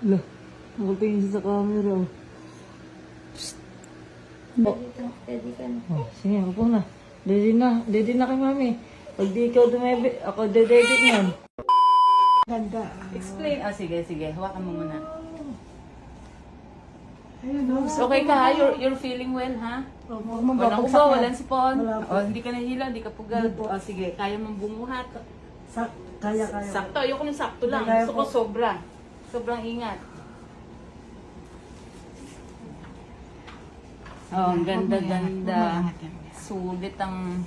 Lah, nakatingin siya sa camera. Oh. Ready ka na. Oh, sige, upo na. Ready na kay mami. Pag di ikaw dumebe, ako dededit niyan. Ganda. Explain. Sige. Hawakan mo muna. Ayun, no? Okay ka ha? You're feeling well ha? Walang ubo, walang sipon. Hindi ka nahihila, hindi ka pugal. Sige, kaya mong bumuhat. Kaya. Sakto, ayoko ng sakto lang. Kaya Gusto ko sobra. Sobrang ingat. Oh, ang ganda-ganda. Sulit ang...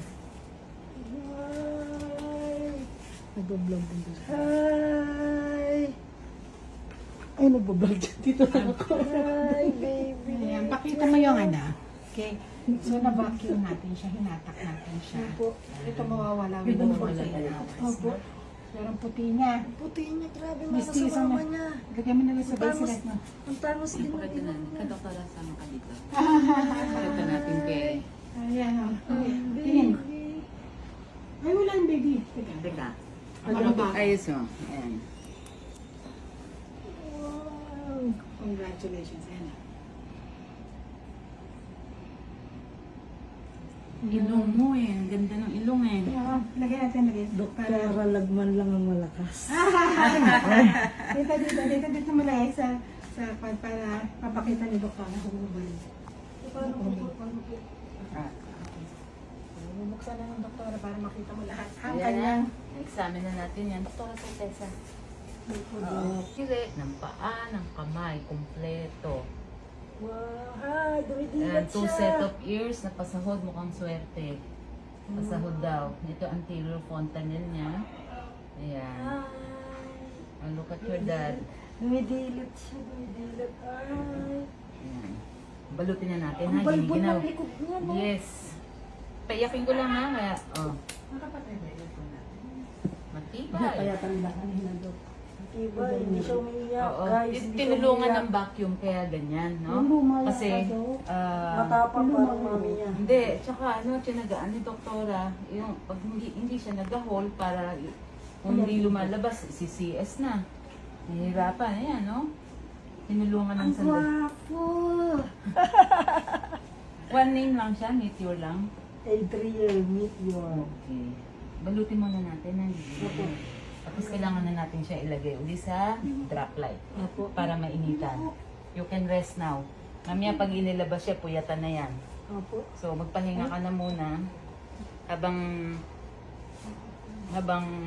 Nagbablog din doon. Hi! Ay, nagbablog dyan. Dito na ako. Hi, baby. Ayan, pakita mo yung ano. Okay. So, na-vacuum natin siya, hinatak natin siya. Opo. Ito mawawala. Mawawala yan. Opo. Pero ang puti niya. Puti niya, grabe. Mama Mistiso sa mama na. niya. Lagyan mo na lang sabay sila. No? Ang tangos din ng Pakita ilong na. niya. Kadoktora, sama ka dito. Pakita natin kay... Ayan, o. Tingin. Ay, wala yung baby. Teka. Teka. Ano ba? Ayos mo. Ayan. Wow. Congratulations. Ayan. Ilong mo eh. Ang ganda ng ilong eh. Oo, lagyan natin lagyan. Doktora Lagman lang ang malakas. Dito mo lang para mapakita ni Doktor na humubalik. Bubuksan na ng doktora para makita mo lahat. Ang Ayan kanyang na. Examine na natin yan. Doktora sa Tessa. Sire. Ng paa, ng kamay, kumpleto. Wow, hi, And dumidilat 2 siya. set of ears na pasahod, mukhang swerte. Pasahod daw. Ito anterior fontanel niya. Ayan. Hi. Oh, look at your dad. Dumidilat siya, dumidilat. Ay. Ayan. Balutin na natin Ang ha. balbon Giniginaw. ng likod niya, no? Yes. Paiyakin ko lang ha. Kaya, oh. nakapatay ba ito na? Matibay. Kaya tandaan nila, Dok. Diba, hindi siya umiiyak, Oo. guys. Hindi siya Tinulungan umiiyak. ng vacuum kaya ganyan, no? Yung lumala Kasi, ka, Dok. ah, Matapang parang mami niya. hindi, tsaka ano, tinagaan ni doktora, yung pag hindi siya nag-hold para kung hindi lumalabas, si CS na. Nahihirapan, ayan, no? Tinulungan ng Ang sandali. gwapo! One name lang siya, Meteor lang. Adriel, meet you. Okay. Balutin muna natin, ha? Tapos kailangan na natin siya ilagay uli sa drop light Apo. para mainitan. You can rest now. Mamaya pag inilabas siya, puyatan na yan. Apo. So, magpahinga ka na muna habang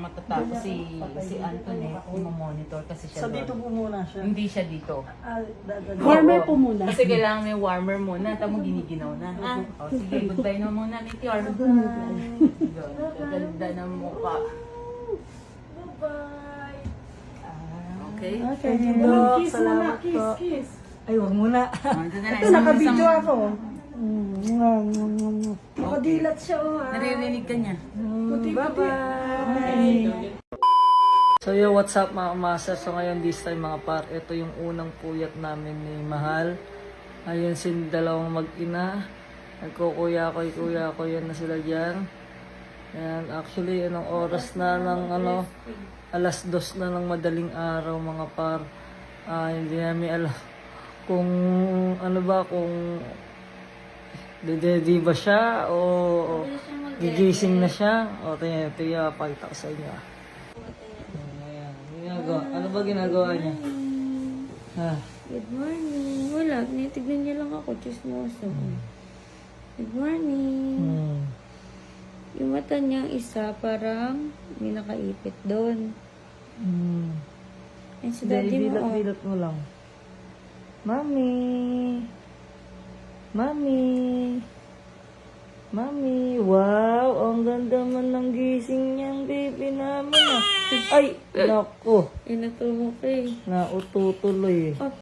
matatapos si Anthony, monitor kasi siya So, dito doon. po muna siya. Hindi siya dito. Warmer po muna. Kasi kailangan may warmer muna, tamo giniginaw na. Ha? O sige, goodbye na muna, Meteor. Ganda ng mukha. Bye-bye. Okay? Okay, Dok. Kiss Salamat muna, po. kiss. Ay, wag muna. Ito na, Ito, naka-video ako. Nakadilat siya, oh. Naririnig ka niya. Bye-bye. So yo, what's up mga master? So ngayon this time mga par, ito yung unang puyat namin ni Mahal. Ayun sin dalawang mag-ina. Nagkukuya ko yan na sila dyan. Ayan, actually anong oras na ng ano, 2:00 na ng madaling araw mga par. Hindi namin alam kung ano ba, kung di ba siya o gigising na siya. O tingnan, pakita ko sa inyo. Ayan, ginagawa. Ano ba ginagawa niya? Ha? Good morning. Wala, tinitignan niya lang ako. Chismoso. Good morning. Yung mata niya isa parang may nakaipit doon. And si daddy mo, oh. Dilat mo lang. Mami. Mami. Wow, ang ganda man ng gising niyang baby namin. Ah. Ay, nako. Inatumo ka eh. Naututuloy.